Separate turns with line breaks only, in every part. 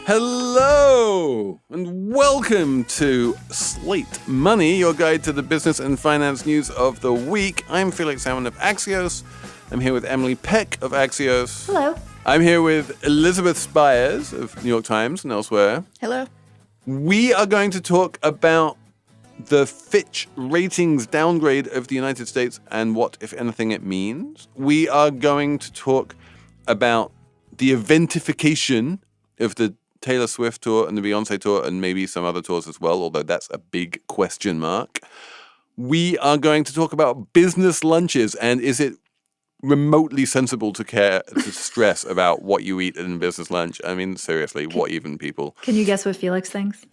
Hello and welcome to Slate Money, your guide to the business and finance news of the week. I'm Felix Salmon of Axios. I'm here with Emily Peck of Axios.
Hello.
I'm here with Elizabeth Spiers of New York Times and elsewhere.
Hello.
We are going to talk about the Fitch ratings downgrade of the United States and what, if anything, it means. We are going to talk about the eventification of the Taylor Swift tour and the Beyonce tour and maybe some other tours as well, although that's a big question mark. We are going to talk about business lunches and is it remotely sensible to stress about what you eat in business lunch? I mean, seriously, what even, people?
Can you guess what Felix thinks?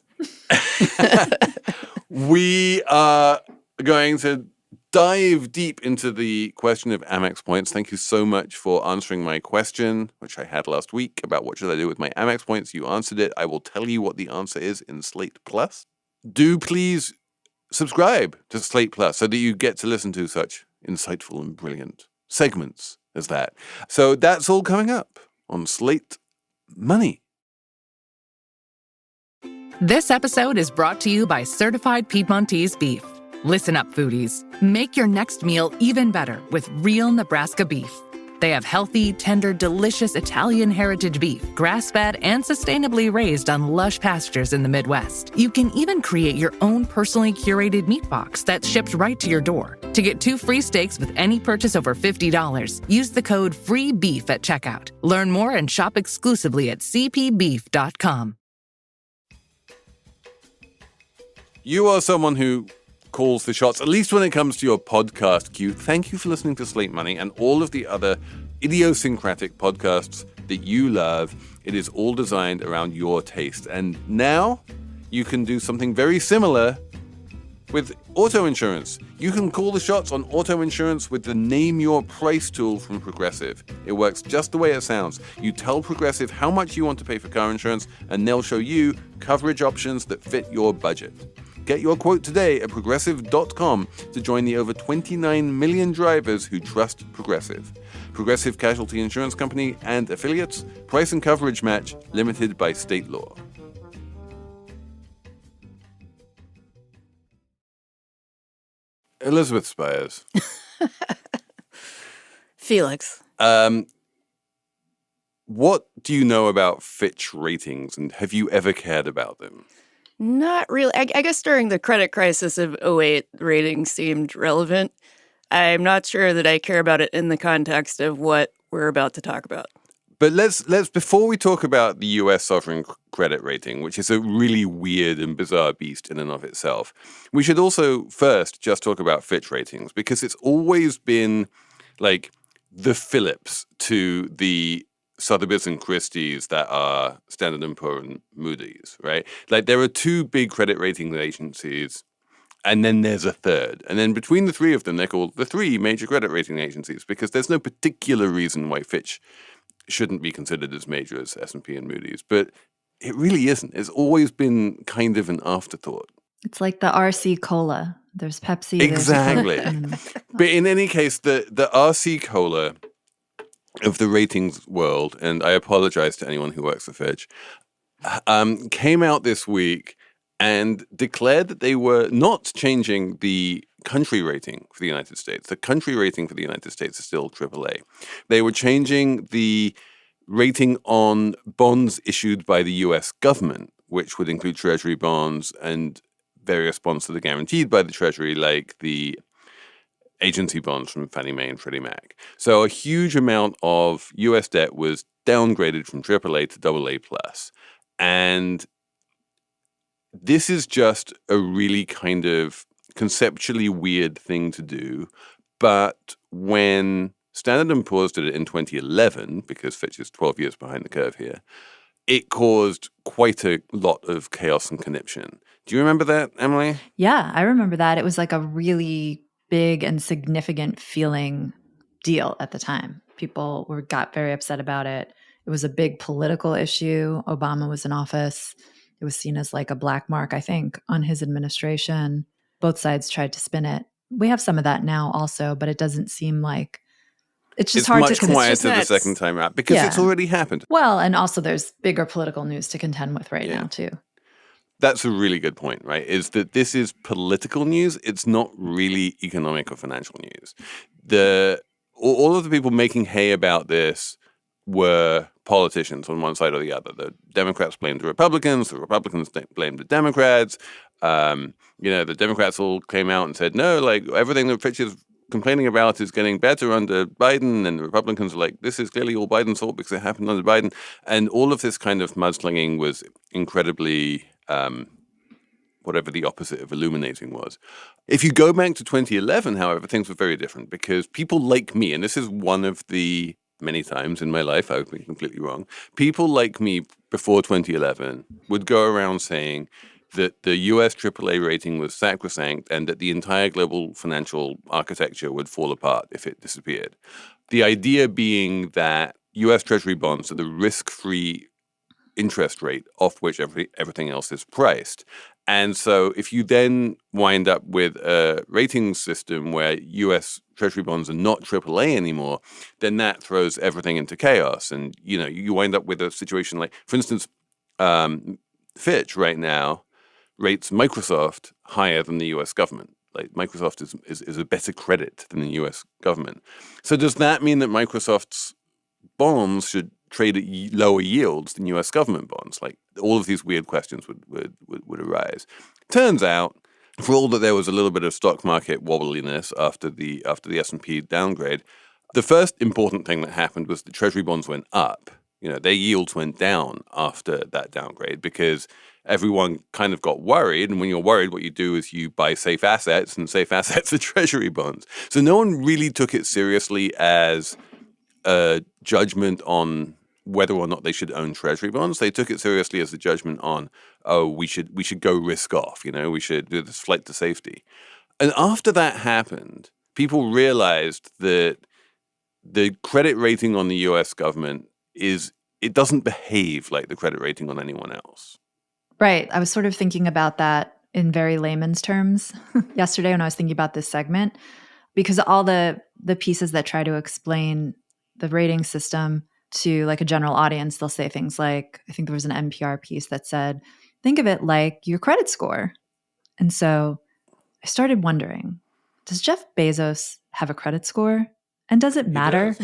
We are going to dive deep into the question of Amex points. Thank you so much for answering my question, which I had last week about what should I do with my Amex points. You answered it. I will tell you what the answer is in Slate Plus. Do please subscribe to Slate Plus so that you get to listen to such insightful and brilliant segments as that. So that's all coming up on Slate Money.
This episode is brought to you by Certified Piedmontese Beef. Listen up, foodies. Make your next meal even better with real Nebraska beef. They have healthy, tender, delicious Italian heritage beef, grass-fed and sustainably raised on lush pastures in the Midwest. You can even create your own personally curated meat box that's shipped right to your door. To get 2 free steaks with any purchase over $50, use the code FREEBEEF at checkout. Learn more and shop exclusively at cpbeef.com.
You are someone who calls the shots, at least when it comes to your podcast queue. Thank you for listening to Slate Money and all of the other idiosyncratic podcasts that you love. It is all designed around your taste. And now you can do something very similar with auto insurance. You can call the shots on auto insurance with the Name Your Price tool from Progressive. It works just the way it sounds. You tell Progressive how much you want to pay for car insurance, and they'll show you coverage options that fit your budget. Get your quote today at Progressive.com to join the over 29 million drivers who trust Progressive. Progressive Casualty Insurance Company and affiliates. Price and coverage match limited by state law. Elizabeth Spiers.
Felix.
What do you know about Fitch ratings, and have you ever cared about them?
Not really. I guess during the credit crisis of '08, ratings seemed relevant. I'm not sure that I care about it in the context of what we're about to talk about.
But let's before we talk about the US sovereign credit rating, which is a really weird and bizarre beast in and of itself, we should also first just talk about Fitch ratings, because it's always been like the Phillips to the Sotheby's and Christie's that are Standard & Poor and Moody's, right? Like there are 2 big credit rating agencies, and then there's a third. And then between the 3 of them, they're called the 3 major credit rating agencies, because there's no particular reason why Fitch shouldn't be considered as major as S&P and Moody's. But it really isn't. It's always been kind of an afterthought.
It's like the RC Cola. There's Pepsi.
Exactly. But in any case, the RC Cola of the ratings world, and I apologize to anyone who works for Fitch, came out this week and declared that they were not changing the country rating for the United States. The country rating for the United States is still AAA. They were changing the rating on bonds issued by the US government, which would include treasury bonds and various bonds that are guaranteed by the treasury, like the agency bonds from Fannie Mae and Freddie Mac. So a huge amount of US debt was downgraded from AAA to AA plus. And this is just a really kind of conceptually weird thing to do. But when Standard & Poor's did it in 2011, because Fitch is 12 years behind the curve here, it caused quite a lot of chaos and conniption. Do you remember that, Emily?
Yeah, I remember that. It was like a really big and significant feeling deal at the time. People got very upset about it. It was a big political issue. Obama was in office. It was seen as like a black mark, I think, on his administration. Both sides tried to spin it. We have some of that now also, but it doesn't seem like It's just
It's
hard
much
to
quieter the second time out because it's already happened.
Well, and also there's bigger political news to contend with right now, too.
That's a really good point, right? Is that this is political news. It's not really economic or financial news. All of the people making hay about this were politicians on one side or the other. The Democrats blamed the Republicans blamed the Democrats. The Democrats all came out and said, no, like everything that Fitch is complaining about is getting better under Biden. And the Republicans are like, this is clearly all Biden's fault because it happened under Biden. And all of this kind of mudslinging was incredibly, whatever the opposite of illuminating was. If you go back to 2011, however, things were very different because people like me, and this is one of the many times in my life I've been completely wrong, people like me before 2011 would go around saying that the US AAA rating was sacrosanct and that the entire global financial architecture would fall apart if it disappeared. The idea being that US Treasury bonds are the risk-free interest rate off which everything else is priced. And so if you then wind up with a rating system where US Treasury bonds are not AAA anymore, then that throws everything into chaos. And, you wind up with a situation like, for instance, Fitch right now rates Microsoft higher than the US government. Like Microsoft is a better credit than the US government. So does that mean that Microsoft's bonds should trade at lower yields than US government bonds? Like all of these weird questions would arise. Turns out, for all that there was a little bit of stock market wobbliness after the S&P downgrade, the first important thing that happened was the Treasury bonds went up. Their yields went down after that downgrade because everyone kind of got worried. And when you're worried, what you do is you buy safe assets, and safe assets are Treasury bonds. So no one really took it seriously as a judgment on whether or not they should own Treasury bonds. They took it seriously as a judgment on, we should go risk off. We should do this flight to safety. And after that happened, people realized that the credit rating on the US government it doesn't behave like the credit rating on anyone else.
Right. I was sort of thinking about that in very layman's terms yesterday when I was thinking about this segment, because all the pieces that try to explain the rating system to like a general audience, they'll say things like, I think there was an NPR piece that said, think of it like your credit score. And so I started wondering, does Jeff Bezos have a credit score? And does it matter?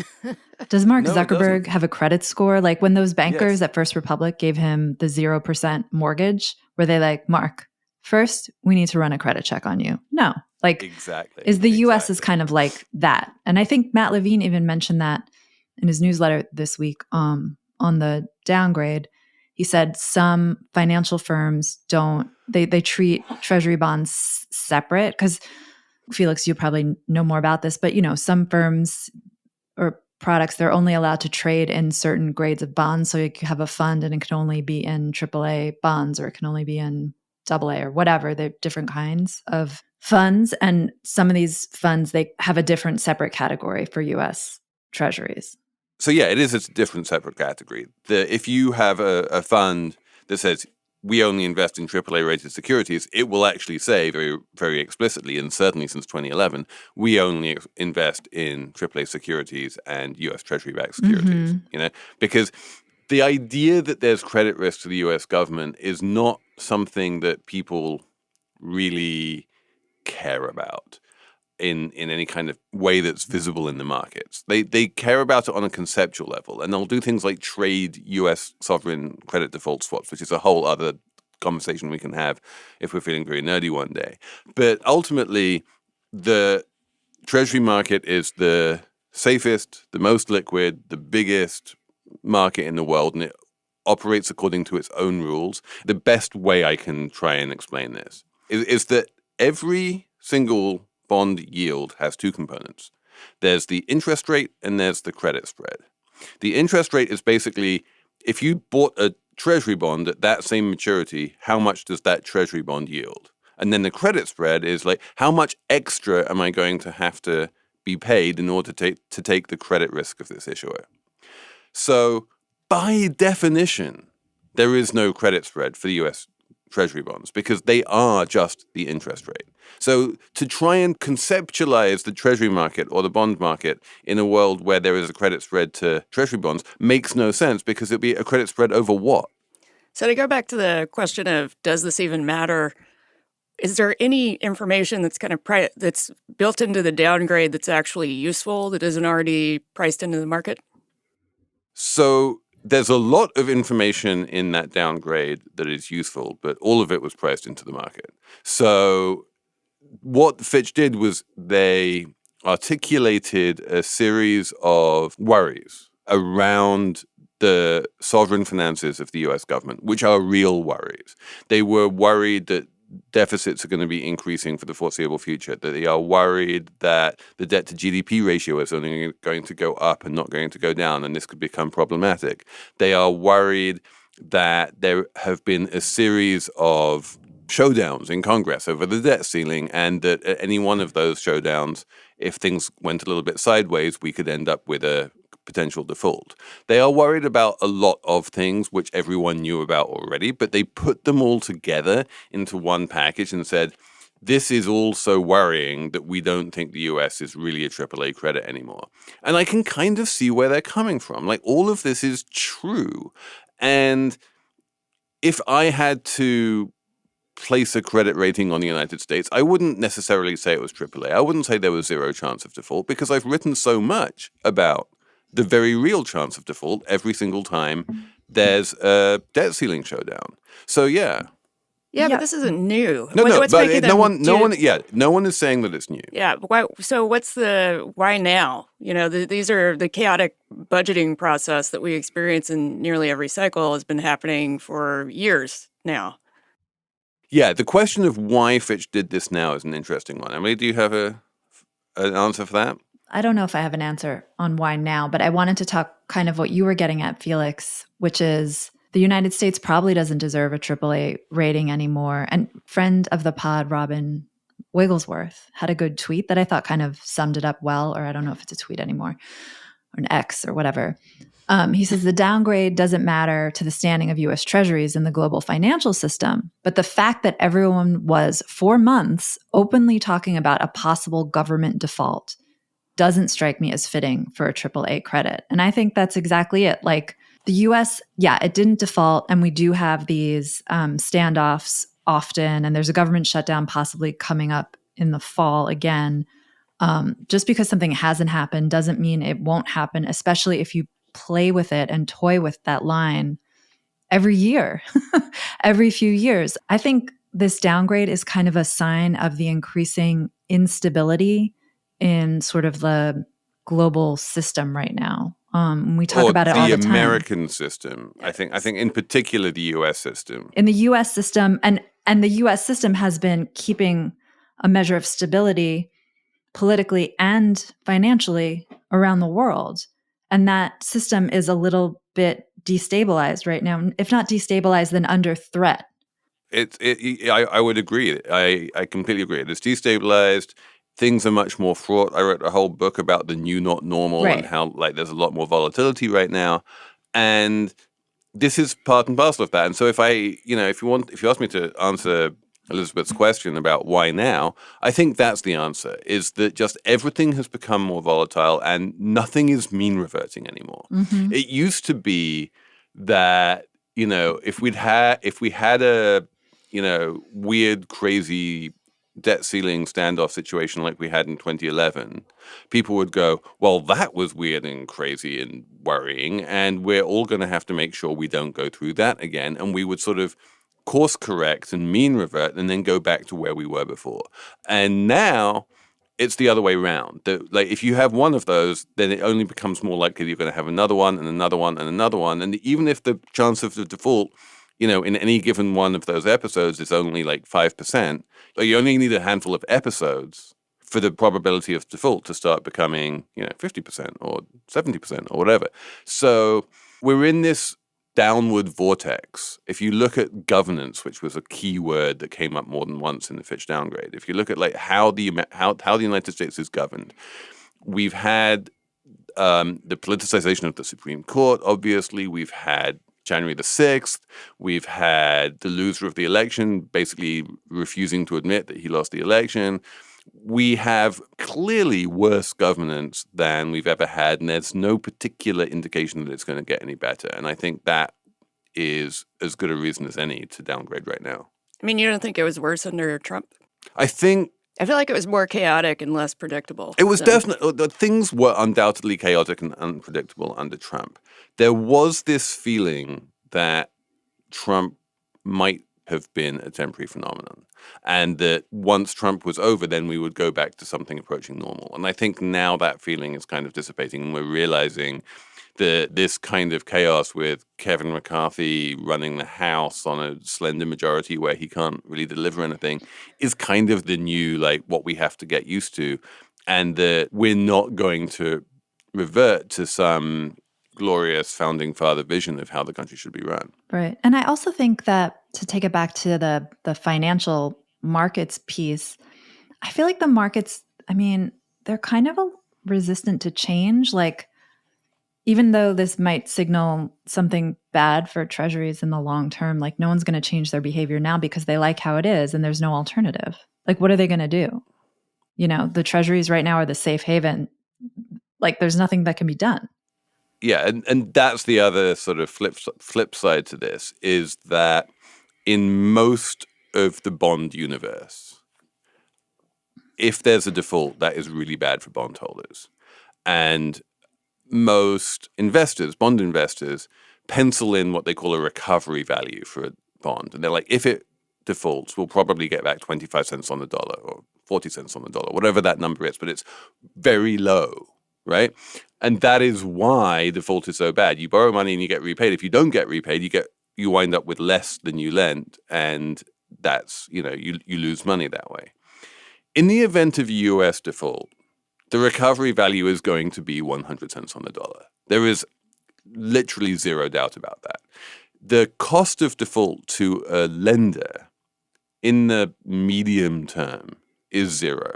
Does Mark Zuckerberg have a credit score? Like when those bankers at First Republic gave him the 0% mortgage, were they like, Mark, first we need to run a credit check on you? No. Like
exactly.
Is the US is kind of like that. And I think Matt Levine even mentioned that in his newsletter this week on the downgrade. He said some financial firms they treat treasury bonds separate because Felix, you probably know more about this, but some firms or products, they're only allowed to trade in certain grades of bonds. So you have a fund and it can only be in AAA bonds or it can only be in AA or whatever. They're different kinds of funds. And some of these funds, they have a different separate category for US treasuries.
So yeah, it is a different separate category. If you have a fund that says we only invest in AAA rated securities, it will actually say very, very explicitly, and certainly since 2011, we only invest in AAA securities and US Treasury-backed securities, because the idea that there's credit risk to the US government is not something that people really care about in any kind of way that's visible in the markets. They care about it on a conceptual level, and they'll do things like trade US sovereign credit default swaps, which is a whole other conversation we can have if we're feeling very nerdy one day. But ultimately, the treasury market is the safest, the most liquid, the biggest market in the world, and it operates according to its own rules. The best way I can try and explain this is that every single bond yield has two components. There's the interest rate and there's the credit spread. The interest rate is basically if you bought a treasury bond at that same maturity, how much does that treasury bond yield? And then the credit spread is like, how much extra am I going to have to be paid in order to take the credit risk of this issuer? So by definition, there is no credit spread for the US Treasury bonds because they are just the interest rate. So to try and conceptualize the Treasury market or the bond market in a world where there is a credit spread to Treasury bonds makes no sense because it'd be a credit spread over what?
So to go back to the question of does this even matter, is there any information that's kind of that's built into the downgrade that's actually useful that isn't already priced into the market?
So there's a lot of information in that downgrade that is useful, but all of it was priced into the market. So what Fitch did was they articulated a series of worries around the sovereign finances of the US government, which are real worries. They were worried that deficits are going to be increasing for the foreseeable future, that they are worried that the debt to GDP ratio is only going to go up and not going to go down, and this could become problematic. They are worried that there have been a series of showdowns in Congress over the debt ceiling, and that at any one of those showdowns, if things went a little bit sideways, we could end up with a potential default. They are worried about a lot of things which everyone knew about already, but they put them all together into one package and said, this is all so worrying that we don't think the US is really a AAA credit anymore. And I can kind of see where they're coming from. Like, all of this is true. And if I had to place a credit rating on the United States, I wouldn't necessarily say it was AAA. I wouldn't say there was zero chance of default because I've written so much about the very real chance of default every single time there's a debt ceiling showdown. So
yeah, but this isn't new.
No one is saying that it's new.
Yeah, so why now? You know, these are the chaotic budgeting process that we experience in nearly every cycle has been happening for years now.
Yeah, the question of why Fitch did this now is an interesting one. Emily, do you have an answer for that?
I don't know if I have an answer on why now, but I wanted to talk kind of what you were getting at, Felix, which is the United States probably doesn't deserve a AAA rating anymore. And friend of the pod, Robin Wigglesworth, had a good tweet that I thought kind of summed it up well, or I don't know if it's a tweet anymore, or an X or whatever. He says the downgrade doesn't matter to the standing of U.S. Treasuries in the global financial system, but the fact that everyone was for months openly talking about a possible government default doesn't strike me as fitting for a AAA credit. And I think that's exactly it. Like the US, it didn't default. And we do have these standoffs often. And there's a government shutdown possibly coming up in the fall again. Just because something hasn't happened doesn't mean it won't happen, especially if you play with it and toy with that line every year, every few years. I think this downgrade is kind of a sign of the increasing instability in sort of the global system right now. We talk about it all the time.
The American system. Yes. I think in particular the US system.
In the US system, and the US system has been keeping a measure of stability politically and financially around the world. And that system is a little bit destabilized right now. If not destabilized, then under threat.
I would agree. I completely agree. It's destabilized. Things are much more fraught. I wrote a whole book about the new not normal and how there's a lot more volatility right now. And this is part and parcel of that. And so if you ask me to answer Elizabeth's question about why now, I think that's the answer, is that just everything has become more volatile and nothing is mean reverting anymore. Mm-hmm. It used to be that, if we had a, weird, crazy debt ceiling standoff situation like we had in 2011, people would go, well, that was weird and crazy and worrying, and we're all going to have to make sure we don't go through that again. And we would sort of course correct and mean revert and then go back to where we were before. And now it's the other way around. If you have one of those, then it only becomes more likely you're going to have another one and another one and another one. And even if the chance of the default, in any given one of those episodes is only like 5%, but you only need a handful of episodes for the probability of default to start becoming, 50% or 70% or whatever. So we're in this downward vortex. If you look at governance, which was a key word that came up more than once in the Fitch downgrade, if you look at how the United States is governed, we've had the politicization of the Supreme Court. Obviously, we've had January the 6th. We've had the loser of the election basically refusing to admit that he lost the election. We have clearly worse governance than we've ever had, and there's no particular indication that it's going to get any better. And I think that is as good a reason as any to downgrade right now.
I mean, you don't think it was worse under Trump?
I feel
like it was more chaotic and less predictable.
It was definitely, things were undoubtedly chaotic and unpredictable under Trump. There was this feeling that Trump might have been a temporary phenomenon, and that once Trump was over, then we would go back to something approaching normal. And I think now that feeling is kind of dissipating, and we're realizing that this kind of chaos with Kevin McCarthy running the House on a slender majority where he can't really deliver anything is kind of the new, like, what we have to get used to, and that we're not going to revert to some glorious founding father vision of how the country should be run.
Right. And I also think that, to take it back to the financial markets piece, I feel like the markets, I mean, they're kind of resistant to change. Like, even though this might signal something bad for treasuries in the long term, like, no one's going to change their behavior now because they like how it is and there's no alternative. Like, what are they going to do? You know, the treasuries right now are the safe haven. Like, there's nothing that can be done.
Yeah, and that's the other sort of flip side to this, is that in most of the bond universe, if there's a default, that is really bad for bondholders. And most investors, bond investors, pencil in what they call a recovery value for a bond. And they're like, if it defaults, we'll probably get back 25 cents on the dollar or 40 cents on the dollar, whatever that number is, but it's very low, right? And that is why default is so bad. You borrow money and you get repaid. If you don't get repaid, you wind up with less than you lent, and that's, you lose money that way. In the event of US default, the recovery value is going to be 100 cents on the dollar. There is literally zero doubt about that. The cost of default to a lender in the medium term is zero.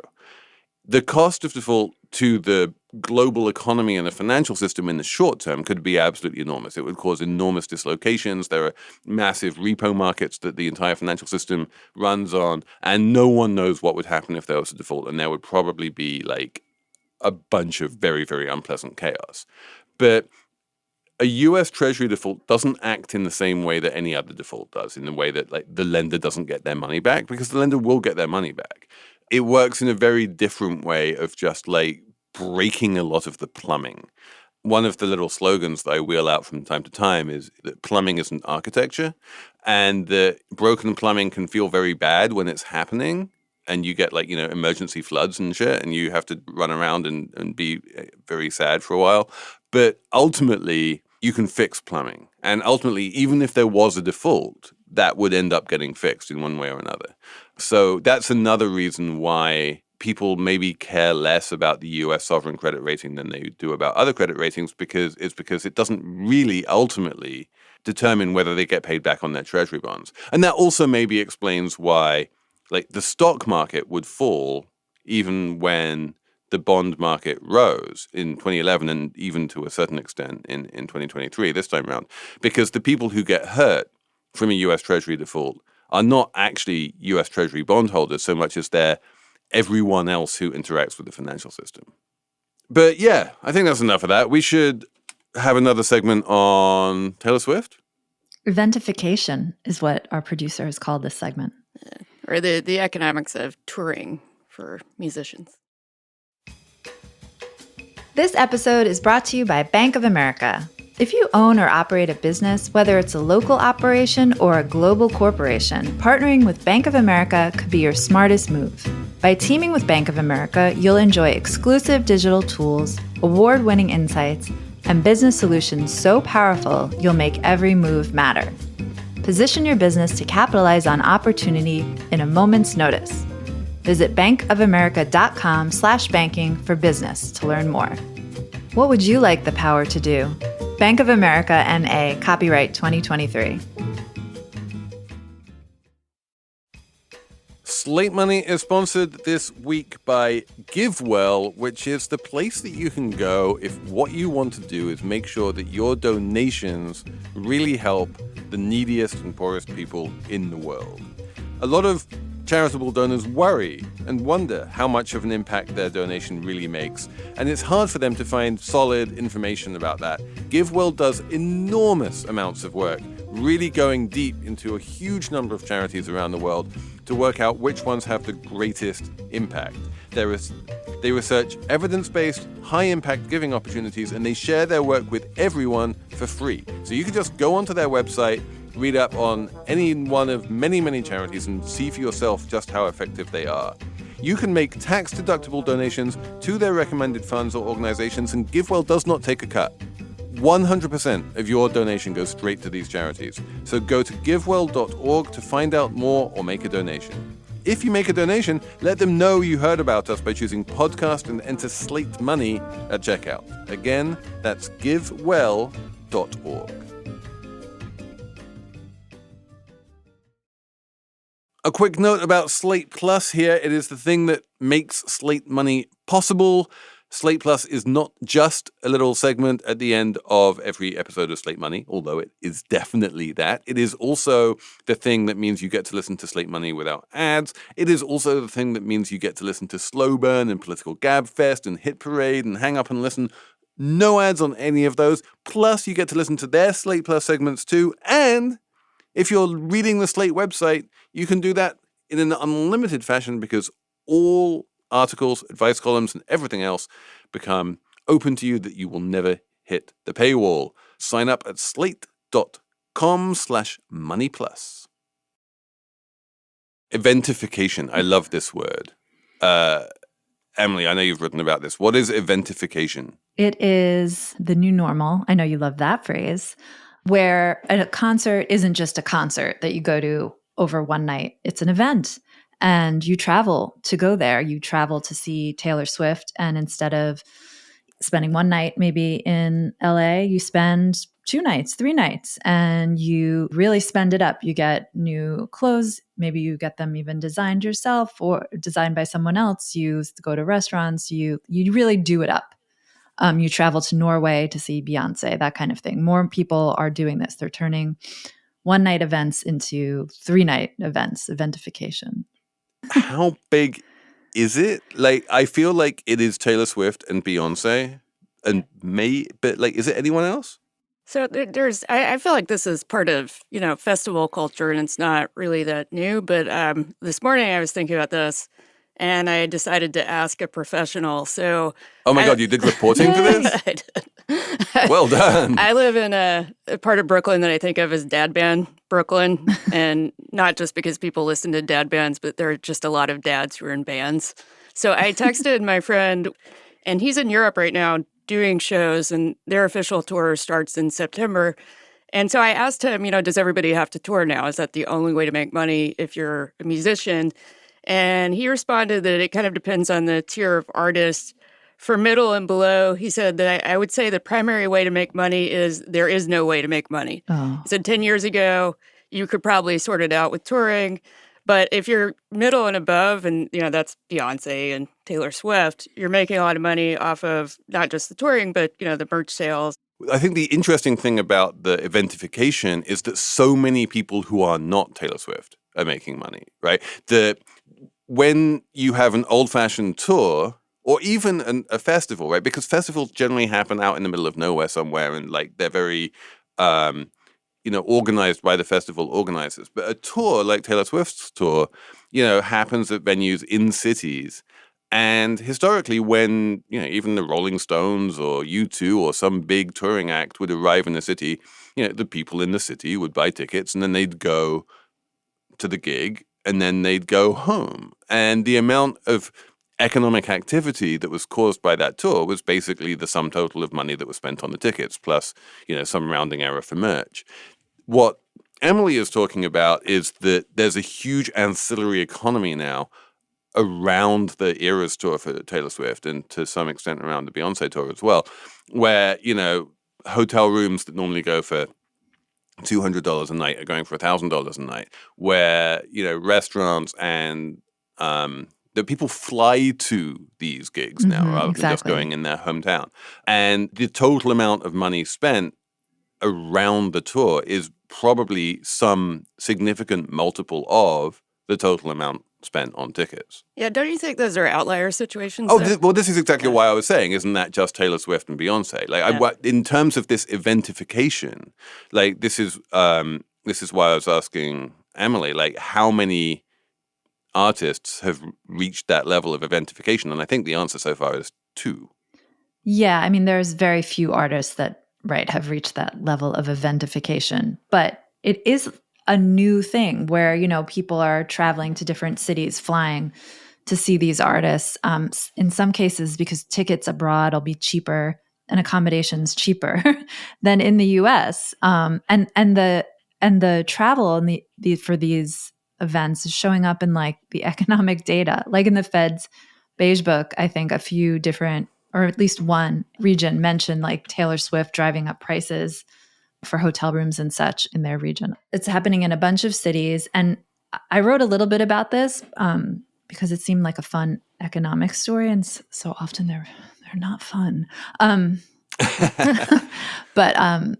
The cost of default to the global economy and the financial system in the short term could be absolutely enormous. It would cause enormous dislocations. There are massive repo markets that the entire financial system runs on, and no one knows what would happen if there was a default. And there would probably be like a bunch of very, very unpleasant chaos. But a US Treasury default doesn't act in the same way that any other default does, in the way that, like, the lender doesn't get their money back, because the lender will get their money back. It works in a very different way of just like breaking a lot of the plumbing. One of the little slogans that I wheel out from time to time is that plumbing isn't architecture, and that broken plumbing can feel very bad when it's happening. And you get, like, emergency floods and shit, and you have to run around and be very sad for a while. But ultimately, you can fix plumbing. And ultimately, even if there was a default, that would end up getting fixed in one way or another. So that's another reason why people maybe care less about the US sovereign credit rating than they do about other credit ratings, because it doesn't really ultimately determine whether they get paid back on their treasury bonds. And that also maybe explains why, like, the stock market would fall even when the bond market rose in 2011, and even to a certain extent in 2023 this time around, because the people who get hurt from a US Treasury default are not actually US Treasury bondholders so much as they're everyone else who interacts with the financial system. But yeah, I think that's enough of that. We should have another segment on Taylor Swift.
Eventification is what our producer has called this segment.
Or the economics of touring for musicians.
This episode is brought to you by Bank of America. If you own or operate a business, whether it's a local operation or a global corporation, partnering with Bank of America could be your smartest move. By teaming with Bank of America, you'll enjoy exclusive digital tools, award-winning insights, and business solutions so powerful you'll make every move matter. Position your business to capitalize on opportunity in a moment's notice. Visit bankofamerica.com/banking for business to learn more. What would you like the power to do? Bank of America N.A. Copyright 2023.
Slate Money is sponsored this week by GiveWell, which is the place that you can go if what you want to do is make sure that your donations really help the neediest and poorest people in the world. A lot of charitable donors worry and wonder how much of an impact their donation really makes, and it's hard for them to find solid information about that. GiveWell does enormous amounts of work, really going deep into a huge number of charities around the world to work out which ones have the greatest impact. They research evidence-based, high-impact giving opportunities, and they share their work with everyone for free. So you can just go onto their website, read up on any one of many, many charities and see for yourself just how effective they are. You can make tax-deductible donations to their recommended funds or organizations, and GiveWell does not take a cut. 100% of your donation goes straight to these charities. So go to givewell.org to find out more or make a donation. If you make a donation, let them know you heard about us by choosing podcast and enter Slate Money at checkout. Again, that's givewell.org. A quick note about Slate Plus here. It is the thing that makes Slate Money possible. Slate Plus is not just a little segment at the end of every episode of Slate Money, although it is definitely that. It is also the thing that means you get to listen to Slate Money without ads. It is also the thing that means you get to listen to Slow Burn and Political Gab Fest and Hit Parade and Hang Up and Listen. No ads on any of those. Plus, you get to listen to their Slate Plus segments too. And if you're reading the Slate website, you can do that in an unlimited fashion because all articles, advice columns, and everything else become open to you that you will never hit the paywall. Sign up at slate.com/moneyplus. Eventification. I love this word. Emily, I know you've written about this. What is eventification?
It is the new normal. I know you love that phrase, where a concert isn't just a concert that you go to over one night. It's an event. And you travel to go there. You travel to see Taylor Swift. And instead of spending one night maybe in LA, you spend 2 nights, 3 nights, and you really spend it up. You get new clothes. Maybe you get them even designed yourself or designed by someone else. You go to restaurants. You really do it up. You travel to Norway to see Beyonce, that kind of thing. More people are doing this. They're turning one-night events into 3-night events, eventification.
How big is it? Like, I feel like it is Taylor Swift and Beyonce and but like, is it anyone else?
So I feel like this is part of, festival culture, and it's not really that new. But this morning I was thinking about this, and I decided to ask a professional. So,
oh my God, you did reporting for this?
I did.
Well done.
I live in a part of Brooklyn that I think of as dad band Brooklyn, and not just because people listen to dad bands, but there are just a lot of dads who are in bands. So I texted my friend, and he's in Europe right now doing shows, and their official tour starts in September. And so I asked him, does everybody have to tour now? Is that the only way to make money if you're a musician? And he responded that it kind of depends on the tier of artists. For middle and below, he said that I would say the primary way to make money is there is no way to make money.
Oh.
He said 10 years ago, you could probably sort it out with touring. But if you're middle and above, and that's Beyonce and Taylor Swift, you're making a lot of money off of not just the touring, but the merch sales.
I think the interesting thing about the eventification is that so many people who are not Taylor Swift are making money, right? When you have an old-fashioned tour, or even a festival, right? Because festivals generally happen out in the middle of nowhere somewhere, and like they're very, organized by the festival organizers. But a tour like Taylor Swift's tour, happens at venues in cities. And historically, when even the Rolling Stones or U2 or some big touring act would arrive in a city, the people in the city would buy tickets, and then they'd go to the gig, and then they'd go home. And the amount of economic activity that was caused by that tour was basically the sum total of money that was spent on the tickets, plus, some rounding error for merch. What Emily is talking about is that there's a huge ancillary economy now around the Eras tour for Taylor Swift, and to some extent around the Beyonce tour as well, where, hotel rooms that normally go for $200 a night are going for $1,000 a night, where, restaurants and that people fly to these gigs now rather than just going in their hometown. And the total amount of money spent around the tour is probably some significant multiple of the total amount spent on tickets.
Yeah, don't you think those are outlier situations?
Oh, this is exactly why I was saying, isn't that just Taylor Swift and Beyonce? Like, in terms of this eventification, like this is why I was asking Emily, like, how many artists have reached that level of eventification? And I think the answer so far is 2.
Yeah, I mean, there's very few artists that have reached that level of eventification, but it is a new thing where, you know, people are traveling to different cities, flying to see these artists. In some cases, because tickets abroad will be cheaper and accommodations cheaper than in the U.S. And the travel and the for these events is showing up in like the economic data, like in the Fed's Beige Book. I think a few different, or at least one region mentioned like Taylor Swift driving up prices for hotel rooms and such in their region. It's happening in a bunch of cities. And I wrote a little bit about this because it seemed like a fun economic story. And so often they're not fun. But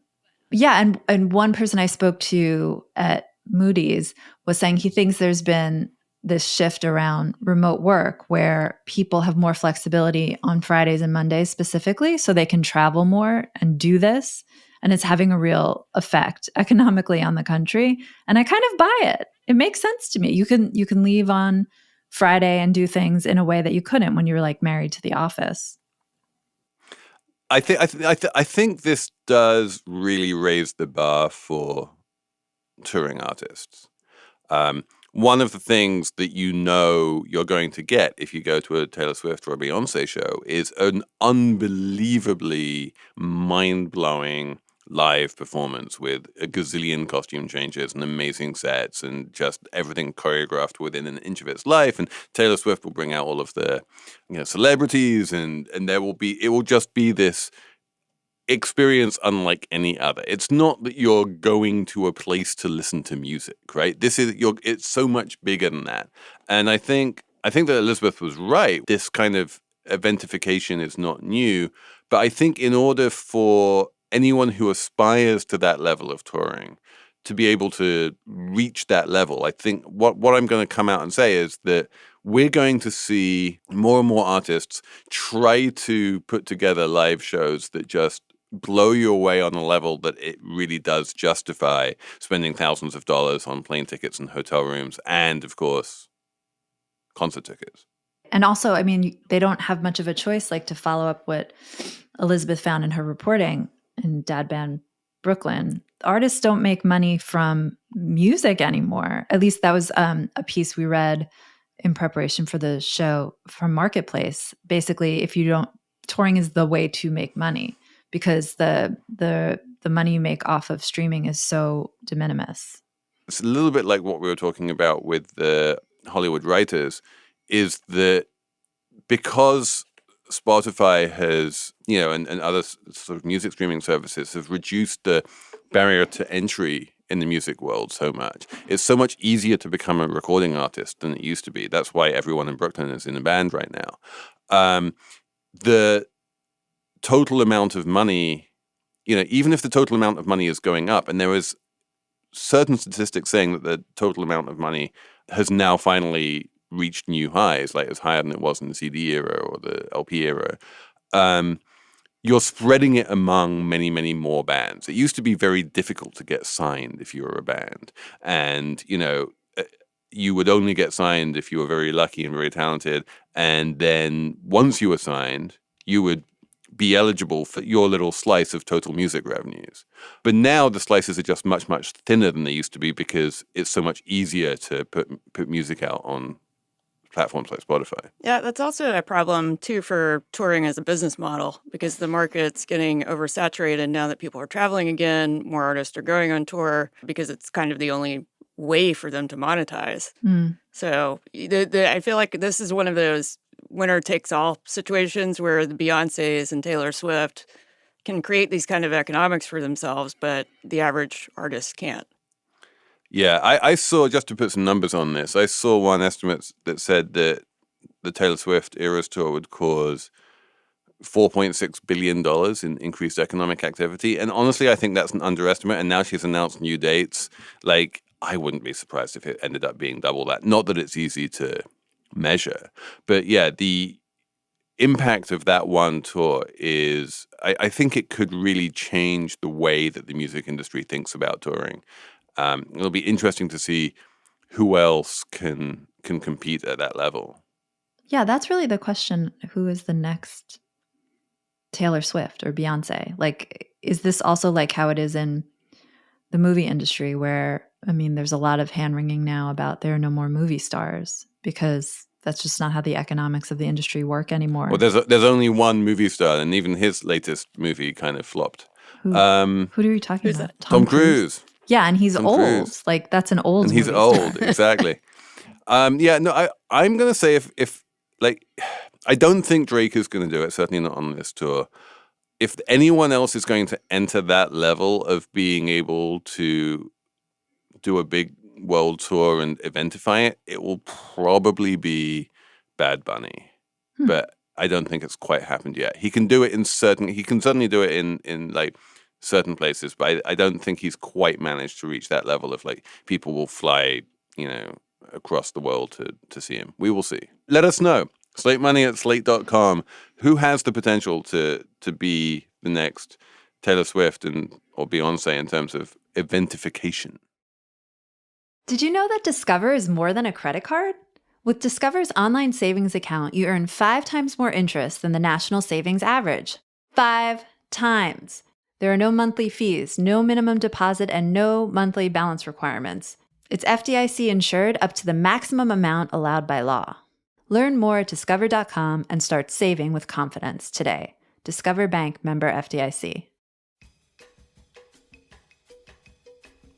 yeah. And one person I spoke to at Moody's was saying he thinks there's been this shift around remote work where people have more flexibility on Fridays and Mondays specifically, so they can travel more and do this. And it's having a real effect economically on the country. And I kind of buy it. It makes sense to me. You can leave on Friday and do things in a way that you couldn't when you were like married to the office.
I think this does really raise the bar for touring artists. One of the things that you know you're going to get if you go to a Taylor Swift or a Beyonce show is an unbelievably mind-blowing live performance with a gazillion costume changes and amazing sets and just everything choreographed within an inch of its life. And Taylor Swift will bring out all of the, you know, celebrities, and it will just be this experience unlike any other. It's not that you're going to a place to listen to music, right? It's so much bigger than that. And I think that Elizabeth was right. This kind of eventification is not new, but I think in order for anyone who aspires to that level of touring to be able to reach that level, I think what I'm going to come out and say is that we're going to see more and more artists try to put together live shows that just blow you away on a level that it really does justify spending thousands of dollars on plane tickets and hotel rooms and, of course, concert tickets.
And also, I mean, they don't have much of a choice, like to follow up what Elizabeth found in her reporting in Dad Band Brooklyn. Artists don't make money from music anymore. At least that was a piece we read in preparation for the show from Marketplace. Basically, touring is the way to make money because the money you make off of streaming is so de minimis.
It's a little bit like what we were talking about with the Hollywood writers, is that because Spotify has, you know, and other sort of music streaming services have reduced the barrier to entry in the music world so much. It's so much easier to become a recording artist than it used to be. That's why everyone in Brooklyn is in a band right now. The total amount of money, you know, even if the total amount of money is going up, and there is certain statistics saying that the total amount of money has now finally reached new highs, like it's higher than it was in the CD era or the LP era. You're spreading it among many, many more bands. It used to be very difficult to get signed if you were a band. And, you know, you would only get signed if you were very lucky and very talented. And then once you were signed, you would be eligible for your little slice of total music revenues. But now the slices are just much, much thinner than they used to be because it's so much easier to put music out on platforms like Spotify.
Yeah, that's also a problem, too, for touring as a business model because the market's getting oversaturated now that people are traveling again. More artists are going on tour because it's kind of the only way for them to monetize. So I feel like this is one of those winner-takes-all situations where the Beyoncés and Taylor Swift can create these kind of economics for themselves, but the average artist can't.
Yeah, I saw, just to put some numbers on this, I saw one estimate that said that the Taylor Swift Eras Tour would cause $4.6 billion in increased economic activity. And honestly, I think that's an underestimate. And now she's announced new dates. Like, I wouldn't be surprised if it ended up being double that. Not that it's easy to measure, but yeah, the impact of that one tour is, I think it could really change the way that the music industry thinks about touring. It'll be interesting to see who else can compete at that level.
Yeah, that's really the question. Who is the next Taylor Swift or Beyonce? Like, is this also like how it is in the movie industry where, I mean, there's a lot of hand-wringing now about there are no more movie stars because that's just not how the economics of the industry work anymore.
Well, there's only one movie star, and even his latest movie kind of flopped.
Who are you talking about?
That? Tom Cruise.
Yeah, and he's
Tom
old.
Cruise.
Like, that's an old
movie star. And he's old, exactly. Yeah, no, I'm going to say if like, I don't think Drake is going to do it, certainly not on this tour. If anyone else is going to enter that level of being able to do a big world tour and eventify it, it will probably be Bad Bunny. But I don't think it's quite happened yet. He can do it he can certainly do it in like certain places, but I don't think he's quite managed to reach that level of like people will fly, across the world to see him. We will see. Let us know. Slate Money at slate.com. Who has the potential to be the next Taylor Swift or Beyonce in terms of eventification?
Did you know that Discover is more than a credit card? With Discover's online savings account, you earn 5 times more interest than the national savings average. 5 times. There are no monthly fees, no minimum deposit, and no monthly balance requirements. It's FDIC insured up to the maximum amount allowed by law. Learn more at discover.com and start saving with confidence today. Discover Bank, member FDIC.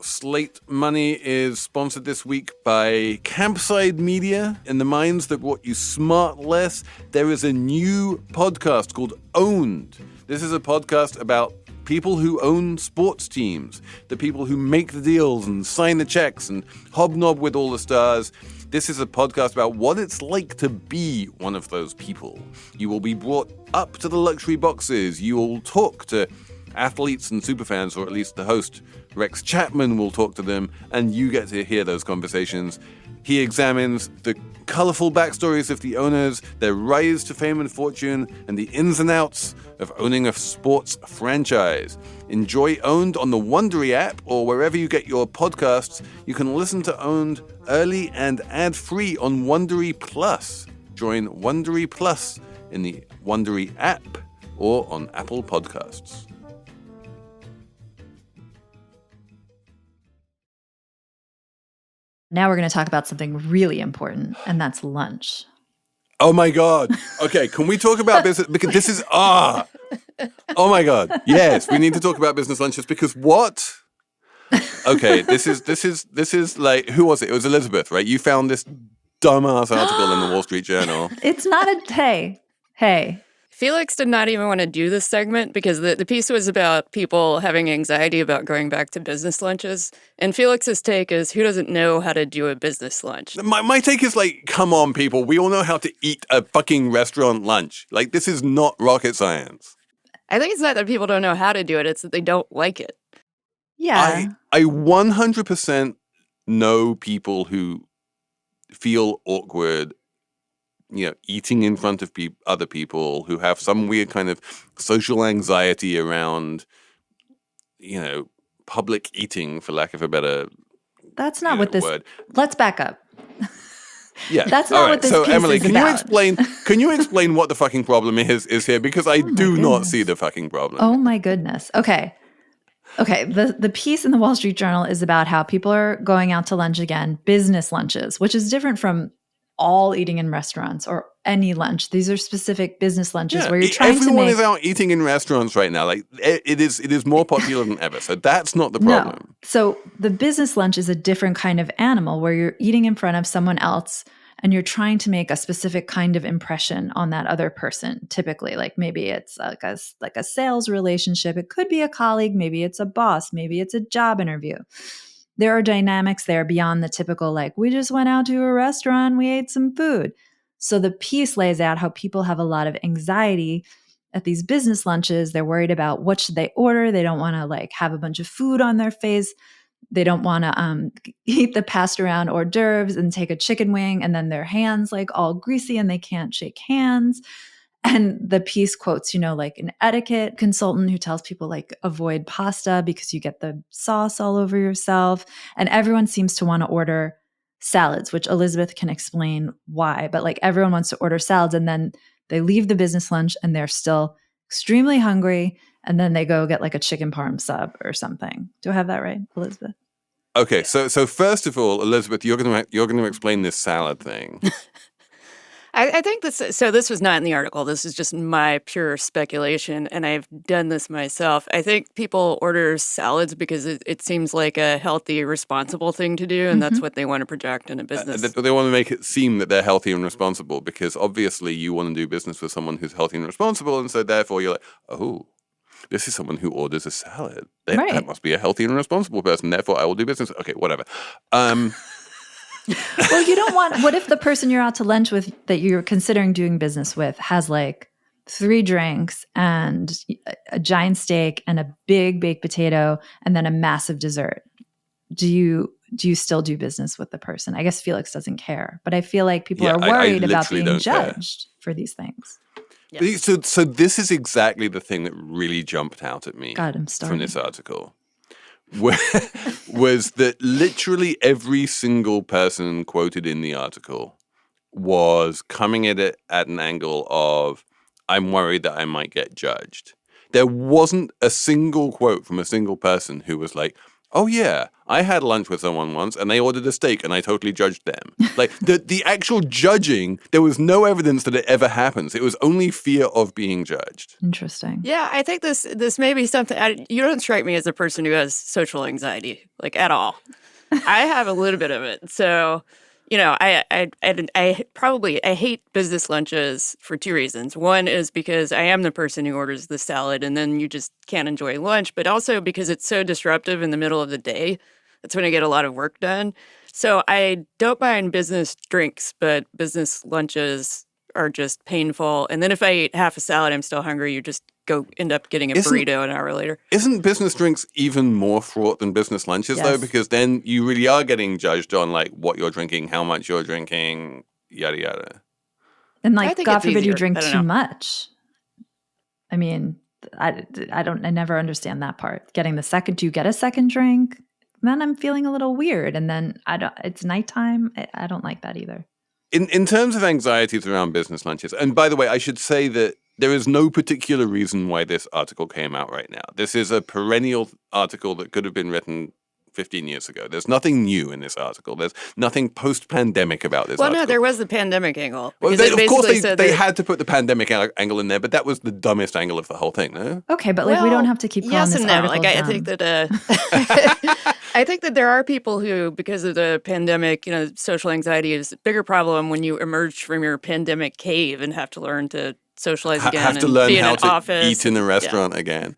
Slate Money is sponsored this week by Campside Media. In the minds that brought you smart less, there is a new podcast called Owned. This is a podcast about people who own sports teams, the people who make the deals and sign the checks and hobnob with all the stars. This is a podcast about what it's like to be one of those people. You will be brought up to the luxury boxes. You will talk to athletes and superfans, or at least the host, Rex Chapman, will talk to them, and you get to hear those conversations. He examines the colorful backstories of the owners, their rise to fame and fortune, and the ins and outs of owning a sports franchise. Enjoy Owned on the Wondery app or wherever you get your podcasts. You can listen to Owned early and ad-free on Wondery Plus. Join Wondery Plus in the Wondery app or on Apple Podcasts.
Now we're going to talk about something really important, and that's lunch.
Oh my God. Okay, can we talk about business? Because this is, oh my God. Yes, we need to talk about business lunches because what? Okay, this is like, who was it? It was Elizabeth, right? You found this dumbass article in the Wall Street Journal.
It's not hey.
Felix did not even want to do this segment because the piece was about people having anxiety about going back to business lunches. And Felix's take is, who doesn't know how to do a business lunch?
My take is like, come on, people. We all know how to eat a fucking restaurant lunch. Like, this is not rocket science.
I think it's not that people don't know how to do it. It's that they don't like it.
Yeah.
I 100% know people who feel awkward eating in front of other people, who have some weird kind of social anxiety around, public eating, for lack of a better
That's not what this
word.
Let's back up.
Yeah.
That's not what this piece
Emily,
is
can
about.
Can you explain what the fucking problem is here? Because I do not see the fucking problem.
Oh my goodness. Okay. The piece in the Wall Street Journal is about how people are going out to lunch again, business lunches, which is different from all eating in restaurants or any lunch. These are specific business lunches where you're trying to make...
Everyone is out eating in restaurants right now. Like, it is more popular than ever. So that's not the problem.
No. So the business lunch is a different kind of animal where you're eating in front of someone else and you're trying to make a specific kind of impression on that other person. Typically, like maybe it's like a sales relationship. It could be a colleague. Maybe it's a boss. Maybe it's a job interview. there are dynamics there beyond the typical, like, we just went out to a restaurant, we ate some food. So the piece lays out how people have a lot of anxiety at these business lunches. They're worried about what should they order. They don't want to like have a bunch of food on their face. They don't want to eat the passed around hors d'oeuvres and take a chicken wing and then their hands like all greasy and they can't shake hands. And the piece quotes, like an etiquette consultant who tells people like avoid pasta because you get the sauce all over yourself. And everyone seems to want to order salads, which Elizabeth can explain why. But like everyone wants to order salads and then they leave the business lunch and they're still extremely hungry. And then they go get like a chicken parm sub or something. Do I have that right, Elizabeth?
Okay, so first of all, Elizabeth, you're going to explain this salad thing.
I think this was not in the article. This is just my pure speculation, and I've done this myself. I think people order salads because it seems like a healthy, responsible thing to do, and that's what they want to project in a business.
They want to make it seem that they're healthy and responsible because obviously you want to do business with someone who's healthy and responsible, and so therefore you're like, oh, this is someone who orders a salad. That must be a healthy and responsible person. Therefore, I will do business. Okay, whatever.
Well, you don't want, what if the person you're out to lunch with that you're considering doing business with has like 3 drinks and a giant steak and a big baked potato and then a massive dessert? Do you still do business with the person? I guess Felix doesn't care, but I feel like people are worried about being judged for these things.
Yes. So this is exactly the thing that really jumped out at me from this article. Was that literally every single person quoted in the article was coming at it at an angle of, I'm worried that I might get judged. There wasn't a single quote from a single person who was like, oh yeah, I had lunch with someone once and they ordered a steak and I totally judged them. Like the actual judging, there was no evidence that it ever happens. It was only fear of being judged.
Interesting.
Yeah, I think this may be something. You don't strike me as a person who has social anxiety, like at all. I have a little bit of it. So, I hate business lunches for 2 reasons. One is because I am the person who orders the salad and then you just can't enjoy lunch, but also because it's so disruptive in the middle of the day. That's when I get a lot of work done. So I don't mind business drinks, but business lunches are just painful. And then if I eat half a salad, I'm still hungry. You just end up getting a burrito an hour later.
Isn't business drinks even more fraught than business lunches, though? Because then you really are getting judged on like what you're drinking, how much you're drinking, yada, yada.
And like, God forbid you drink too much. I mean, I never understand that part. Do you get a second drink? Then I'm feeling a little weird. And then it's nighttime. I don't like that either.
In terms of anxieties around business lunches, and by the way, I should say that there is no particular reason why this article came out right now. This is a perennial article that could have been written 15 years ago. There's nothing new in this article. There's nothing post-pandemic about this article.
Well, no, there was the pandemic angle.
Well, of course, they had to put the pandemic angle in there, but that was the dumbest angle of the whole thing, no?
Okay, but we don't have to keep calling this article dumb.
I think that I think that there are people who, because of the pandemic, social anxiety is a bigger problem when you emerge from your pandemic cave and have to learn to socialize again.
Have to learn how to eat in a restaurant again.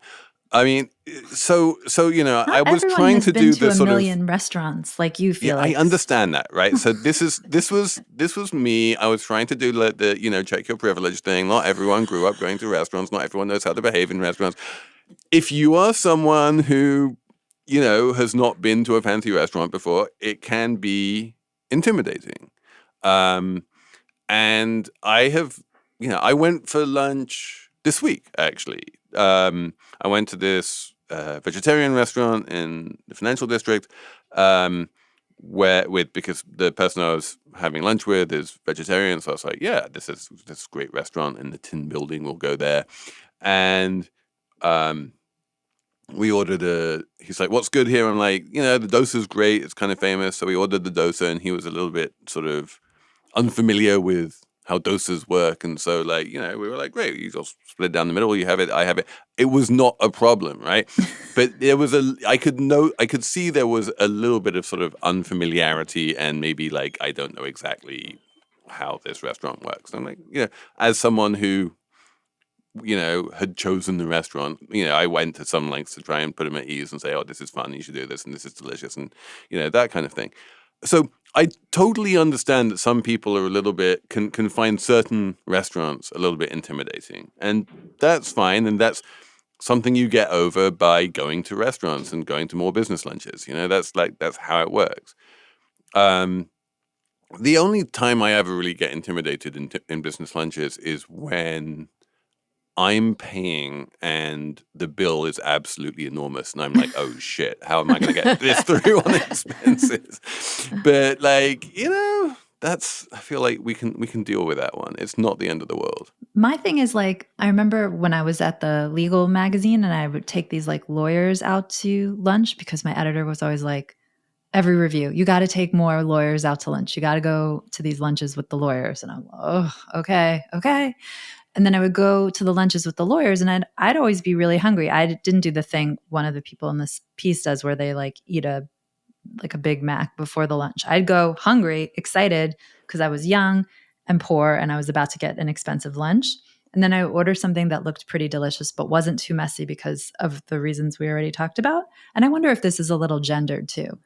I mean, so I was trying to do the sort of
1 million restaurants like you feel.
Yeah, I understand that, right? So this was me. I was trying to do the check your privilege thing. Not everyone grew up going to restaurants. Not everyone knows how to behave in restaurants. If you are someone who has not been to a fancy restaurant before, it can be intimidating. And I have, I went for lunch this week actually. I went to this vegetarian restaurant in the financial district, because the person I was having lunch with is vegetarian. So I was like, yeah, this is a great restaurant in the Tin Building. We'll go there. And we ordered he's like, what's good here? I'm like, the dosa's great. It's kind of famous. So we ordered the dosa and he was a little bit sort of unfamiliar with how dosas work. And so we were like, great, you just split it down the middle. You have it, I have it. It was not a problem, right? But there was I could see there was a little bit of sort of unfamiliarity and maybe I don't know exactly how this restaurant works. I'm like, as someone who had chosen the restaurant, I went to some lengths to try and put them at ease and say, oh, this is fun, you should do this, and this is delicious, and, that kind of thing. So I totally understand that some people are a little bit, can find certain restaurants a little bit intimidating. And that's fine. And that's something you get over by going to restaurants and going to more business lunches. That's how it works. The only time I ever really get intimidated in business lunches is when I'm paying and the bill is absolutely enormous and I'm like, oh shit, how am I going to get this through on expenses? But I feel like we can deal with that one. It's not the end of the world.
My thing is I remember when I was at the legal magazine and I would take these lawyers out to lunch because my editor was always like, every review, you got to take more lawyers out to lunch. You got to go to these lunches with the lawyers. And I'm like, oh, okay. And then I would go to the lunches with the lawyers and I'd always be really hungry. I didn't do the thing one of the people in this piece does where they eat a Big Mac before the lunch. I'd go hungry, excited because I was young and poor and I was about to get an expensive lunch. And then I would order something that looked pretty delicious but wasn't too messy because of the reasons we already talked about. And I wonder if this is a little gendered too,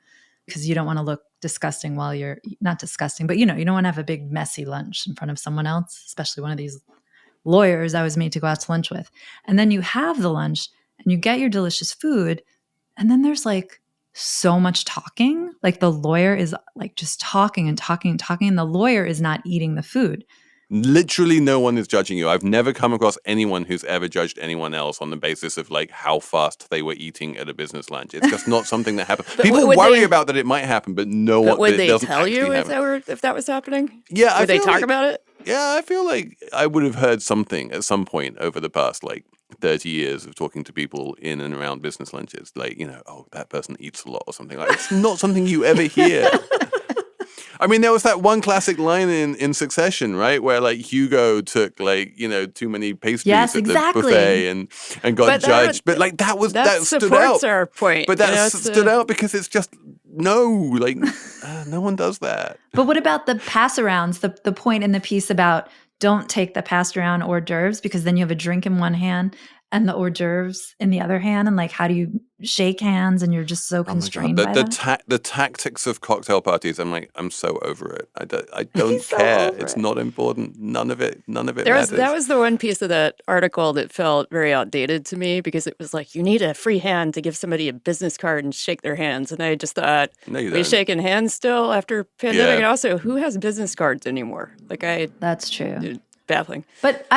because you don't want to look disgusting while you're not disgusting, but you don't want to have a big messy lunch in front of someone else, especially one of these lawyers I was made to go out to lunch with. And then you have the lunch and you get your delicious food. And then there's so much talking. The lawyer is just talking and talking and talking. And the lawyer is not eating the food.
Literally no one is judging you. I've never come across anyone who's ever judged anyone else on the basis of how fast they were eating at a business lunch. It's just not something that happens. People worry about that it might happen, but no one.
But would they tell you if that was happening?
Yeah,
would they talk about it?
Yeah, I feel like I would have heard something at some point over the past 30 years of talking to people in and around business lunches. Oh, that person eats a lot or something. It's not something you ever hear. I mean, there was that one classic line in Succession, right? Where Hugo took too many pastries at the buffet and got judged. But that stood out.
Our point.
But that stood out because it's just no one does that.
But what about the pass arounds? The point in the piece about don't take the passed around hors d'oeuvres because then you have a drink in one hand and the hors d'oeuvres in the other hand, and how do you shake hands and you're just so constrained by that?
The tactics of cocktail parties, I'm so over it. I don't care. It's not important. None of it matters.
That was the one piece of that article that felt very outdated to me because it was you need a free hand to give somebody a business card and shake their hands. And I just thought,
no, you
are we shaking hands still after pandemic? Yeah. And also, who has business cards anymore?
That's true.
Baffling.
But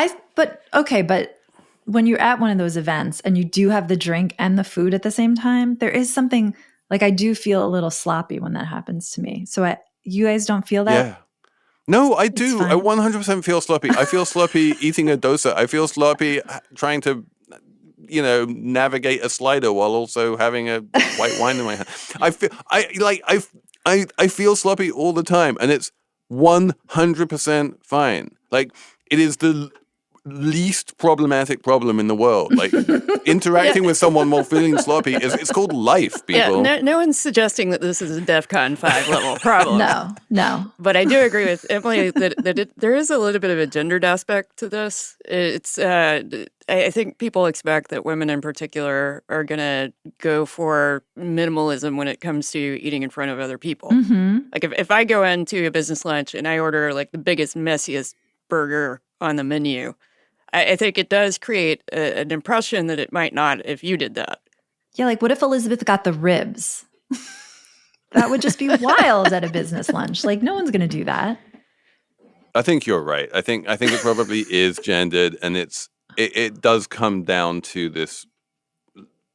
when you're at one of those events and you do have the drink and the food at the same time, there is something I do feel a little sloppy when that happens to me. So you guys don't feel that?
Yeah. No, I do. I 100% feel sloppy. I feel sloppy eating a dosa. I feel sloppy trying to, navigate a slider while also having a white wine in my hand. I feel sloppy all the time, and it's 100% fine. It is the least problematic problem in the world. Interacting with someone while feeling sloppy it's called life, people.
Yeah, no one's suggesting that this is a DEFCON 5 level problem.
No.
But I do agree with Emily that there is a little bit of a gendered aspect to this. It's I think people expect that women in particular are going to go for minimalism when it comes to eating in front of other people.
Mm-hmm.
If I go into a business lunch and I order the biggest, messiest burger on the menu, I think it does create an impression that it might not if you did that.
Yeah, what if Elizabeth got the ribs? That would just be wild at a business lunch. No one's going to do that.
I think you're right. I think it probably is gendered, and it does come down to this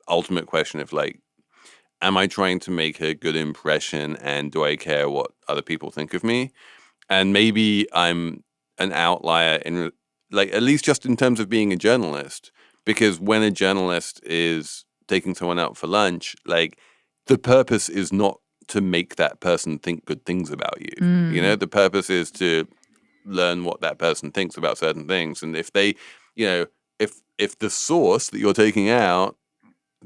ultimate question of am I trying to make a good impression, and do I care what other people think of me? And maybe I'm an outlier in at least just in terms of being a journalist, because when a journalist is taking someone out for lunch, the purpose is not to make that person think good things about you. The purpose is to learn what that person thinks about certain things. And if they, if the source that you're taking out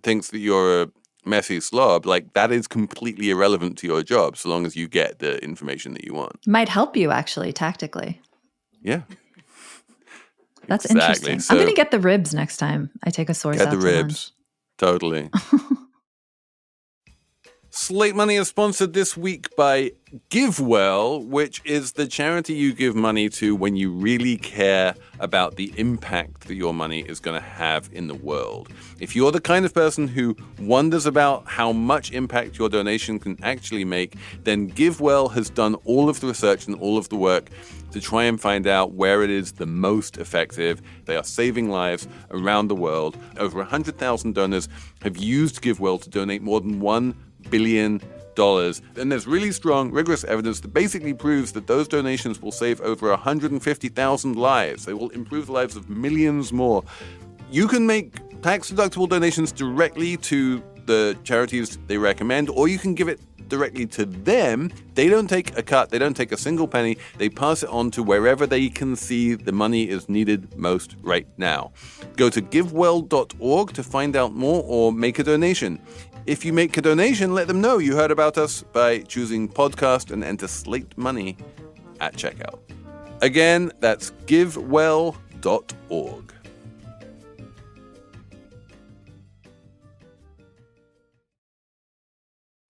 thinks that you're a messy slob, that is completely irrelevant to your job so long as you get the information that you want.
Might help you actually tactically.
Yeah.
That's
Exactly.
interesting.
So
I'm going to get the ribs next time I take a source
get
out
the
to
ribs. Totally. Slate Money is sponsored this week by GiveWell, which is the charity you give money to when you really care about the impact that your money is going to have in the world. If you're the kind of person who wonders about how much impact your donation can actually make, then GiveWell has done all of the research and all of the work to try and find out where it is the most effective. They are saving lives around the world. Over 100,000 donors have used GiveWell to donate more than $1 billion. And there's really strong, rigorous evidence that basically proves that those donations will save over 150,000 lives. They will improve the lives of millions more. You can make tax-deductible donations directly to the charities they recommend, or you can give it directly to them. They don't take a cut. They don't take a single penny. They pass it on to wherever they can see the money is needed most right now. Go to givewell.org to find out more or make a donation. If you make a donation, let them know you heard about us by choosing podcast and enter Slate Money at checkout. Again, that's givewell.org.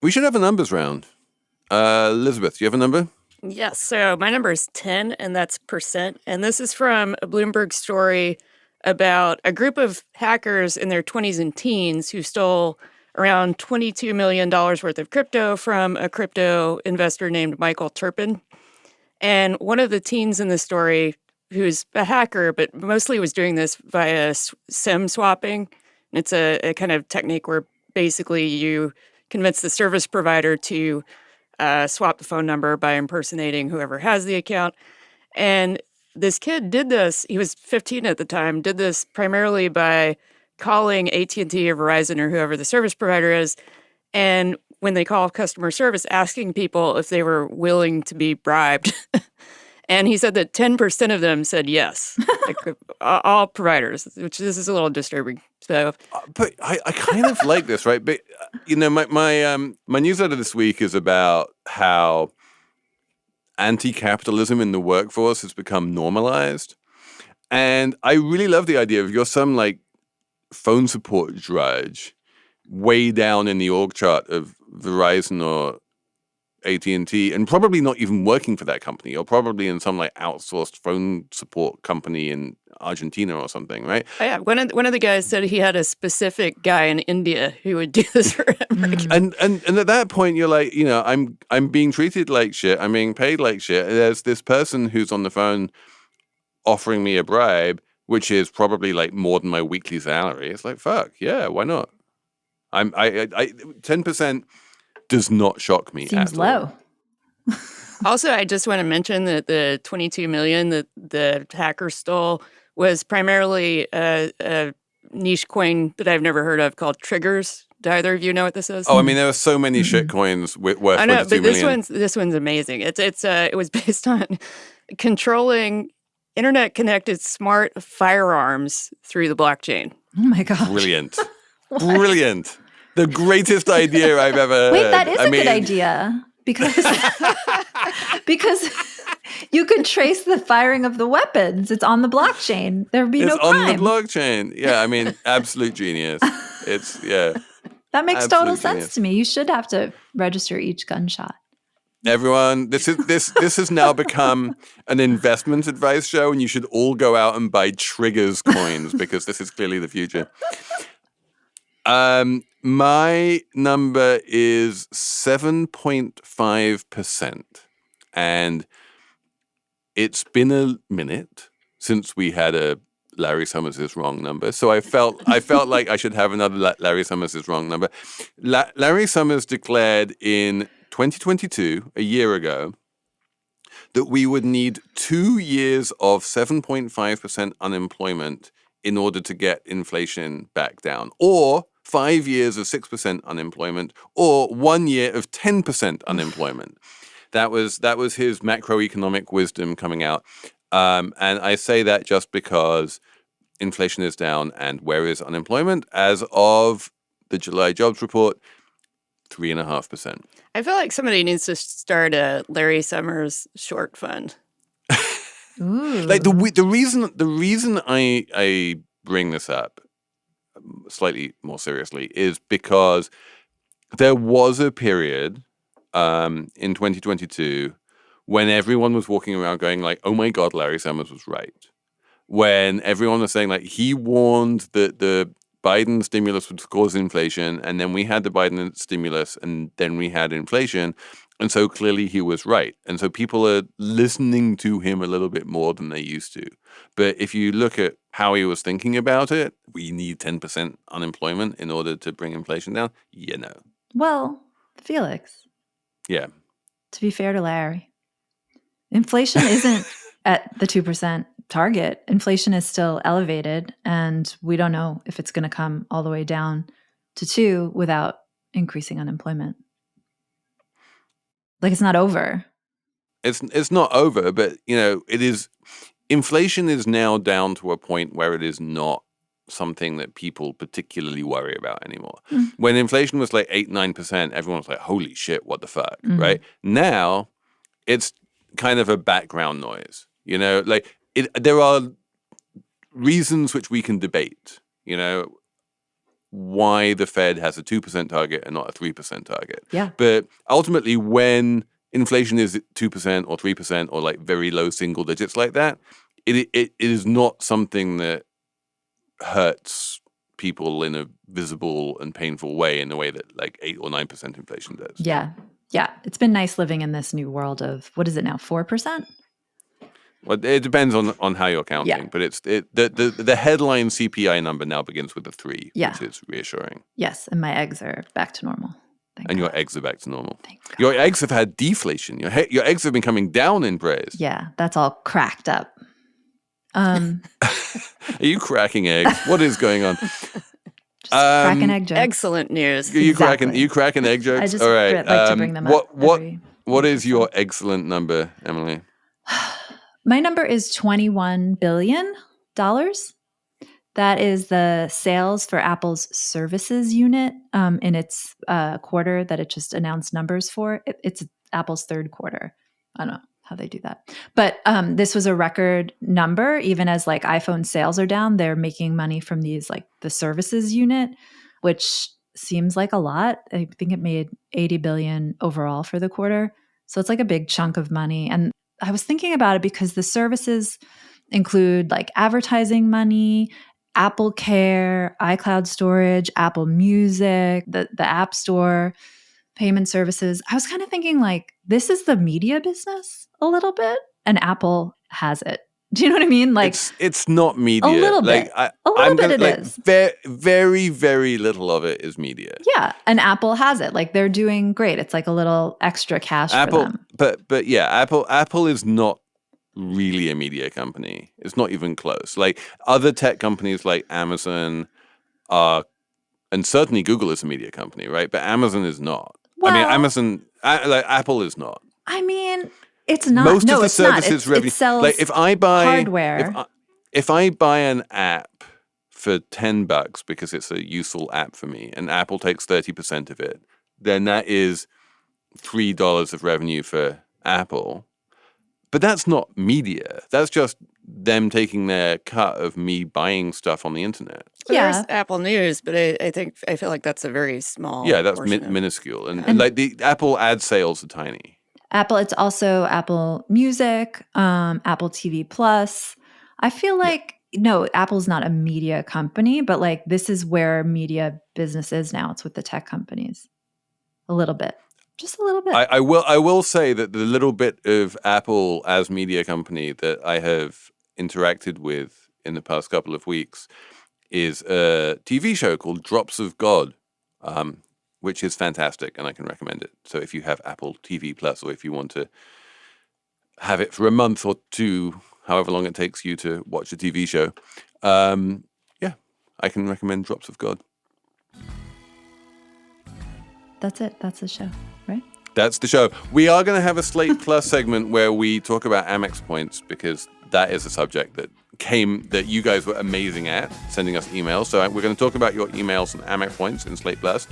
We should have a numbers round. Elizabeth, do you have a number?
Yes. So my number is 10, and that's percent. And this is from a Bloomberg story about a group of hackers in their 20s and teens who stole around $22 million worth of crypto from a crypto investor named Michael Turpin. And one of the teens in the story, who's a hacker, but mostly was doing this via SIM swapping. It's a kind of technique where basically you convince the service provider to swap the phone number by impersonating whoever has the account. And this kid did this, he was 15 at the time, did this primarily by calling AT&T or Verizon or whoever the service provider is, and when they call customer service, asking people if they were willing to be bribed. And he said that 10% of them said yes, like, all providers, which this is a little disturbing. So,
but I kind of like this, right? But you know, my newsletter this week is about how anti-capitalism in the workforce has become normalized, and I really love the idea of you're some like phone support drudge way down in the org chart of Verizon or AT&T and probably not even working for that company. You're probably in some like outsourced phone support company in Argentina or something, right?
Oh, yeah. One of the guys said he had a specific guy in India who would do this for him.
And at that point, you're like, you know, I'm being treated like shit. I'm being paid like shit. There's this person who's on the phone offering me a bribe, which is probably like more than my weekly salary. It's like, fuck, yeah, why not? I 10% does not shock me.
Seems
at
low.
all.
Also, I just want to mention that the $22 million that the hacker stole was primarily a niche coin that I've never heard of called Triggers. Do either of you know what this is?
Oh, I mean, there are so many shit coins worth
I know, but
22 million.
this one's amazing. It was based on controlling internet connected smart firearms through the blockchain.
Oh my gosh.
Brilliant. Brilliant. The greatest idea I've ever heard.
Wait, that is a good idea because you could trace the firing of the weapons. It's on the blockchain. There would be no crime.
It's on the blockchain. Yeah, I mean, absolute genius. It's, yeah.
That makes
absolute
total
genius.
sense to me. You should have to register each gunshot.
Everyone, this has now become an investment advice show, and you should all go out and buy Triggers coins because this is clearly the future. My number is 7.5%, and it's been a minute since we had a Larry Summers is wrong number, so I felt like I should have another Larry Summers is wrong number. Larry Summers declared in 2022, a year ago, that we would need 2 years of 7.5% unemployment in order to get inflation back down, or 5 years of 6% unemployment, or 1 year of 10% unemployment. That was his macroeconomic wisdom coming out. And I say that just because inflation is down, and where is unemployment? As of the July jobs report, 3.5%.
I feel like somebody needs to start a Larry Summers short fund.
Ooh.
Like the reason I bring this up slightly more seriously is because there was a period in 2022 when everyone was walking around going like, "Oh my God, Larry Summers was right." When everyone was saying like he warned that the Biden stimulus would cause inflation, and then we had the Biden stimulus, and then we had inflation. And so clearly he was right. And so people are listening to him a little bit more than they used to. But if you look at how he was thinking about it, we need 10% unemployment in order to bring inflation down.
Well, Felix.
Yeah.
To be fair to Larry, inflation isn't at the 2% target. Inflation is still elevated, and we don't know if it's going to come all the way down to 2 without increasing unemployment. Like, it's not over.
It's not over, but it is. Inflation is now down to a point where it is not something that people particularly worry about anymore. When inflation was like 8-9%, everyone was like, "Holy shit, what the fuck?" Right now, it's kind of a background noise. There are reasons which we can debate. Why the Fed has a 2% target and not a 3% target.
Yeah.
But ultimately, when inflation is 2% or 3% or like very low single digits like that, it is not something that hurts people in a visible and painful way in the way that like 8 or 9% inflation does.
Yeah. Yeah. It's been nice living in this new world of, what is it now, 4%?
Well, it depends on how you're counting, but it's the headline CPI number now begins with a 3, which is reassuring.
Yes, and my eggs are back to normal.
And your eggs are back to normal.
Thank God.
Your eggs have had deflation. Your eggs have been coming down in price.
Yeah, that's all cracked up.
Are you cracking eggs? What is going on?
Just cracking egg jokes.
Excellent news.
You cracking egg jokes?
I just
all right.
like to bring them up.
What is your excellent number, Emily?
My number is $21 billion. That is the sales for Apple's services unit in its quarter that it just announced numbers for. It's Apple's third quarter. I don't know how they do that. But this was a record number. Even as like iPhone sales are down, they're making money from these like the services unit, which seems like a lot. I think it made $80 billion overall for the quarter. So it's like a big chunk of money. And I was thinking about it because the services include like advertising money, Apple Care, iCloud storage, Apple Music, the App Store, payment services. I was kind of thinking like this is the media business a little bit, and Apple has it. Do you know what I mean? Like
it's not media.
A little bit. It is.
Very, very little of it is media.
Yeah, and Apple has it. Like they're doing great. It's like a little extra cash for them.
But yeah, Apple is not really a media company. It's not even close. Like other tech companies like Amazon are, and certainly Google is a media company, right? But Amazon is not.
Well,
Apple is not.
I mean, it's not.
Most of the
it's
services
not. It sells
like if I buy
hardware.
If I buy an app for $10 because it's a useful app for me, and Apple takes 30% of it, then that is $3 of revenue for Apple. But that's not media. That's just them taking their cut of me buying stuff on the internet.
So there's Apple News, but I feel like that's a very small.
Yeah, that's minuscule, and like the Apple ad sales are tiny.
Apple, it's also Apple Music, Apple TV Plus. I feel like no, Apple's not a media company, but like this is where media business is now. It's with the tech companies, a little bit. Just a little bit.
I will say that the little bit of Apple as media company that I have interacted with in the past couple of weeks is a TV show called Drops of God, which is fantastic, and I can recommend it. So if you have Apple TV Plus, or if you want to have it for a month or two, however long it takes you to watch a TV show, I can recommend Drops of God.
That's it. That's the show, right?
That's the show. We are going to have a Slate Plus segment where we talk about Amex points, because that is a subject that you guys were amazing at sending us emails. So we're going to talk about your emails and Amex points in Slate Plus.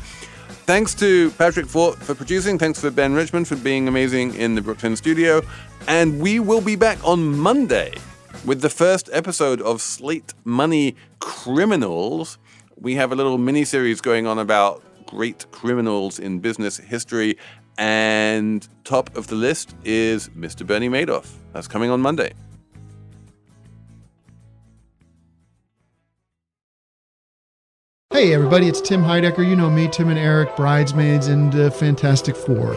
Thanks to Patrick Fort for producing. Thanks for Ben Richmond for being amazing in the Brooklyn studio. And we will be back on Monday with the first episode of Slate Money Criminals. We have a little mini-series going on about great criminals in business history. And top of the list is Mr. Bernie Madoff. That's coming on Monday.
Hey everybody, it's Tim Heidecker. You know me, Tim and Eric, Bridesmaids, and Fantastic Four.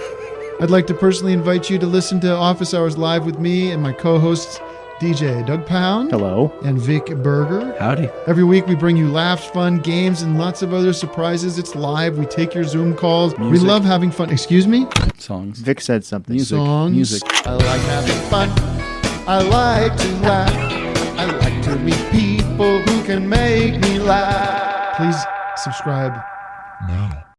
I'd like to personally invite you to listen to Office Hours Live with me and my co-hosts, DJ Doug Pound.
Hello.
And Vic Berger.
Howdy.
Every week we bring you laughs, fun, games, and lots of other surprises. It's live. We take your Zoom calls.
Music.
We love having fun. Excuse me?
Songs.
Vic said something.
Songs.
Music.
I like having fun. I like to laugh. I like to meet people who can make me laugh. Please subscribe now.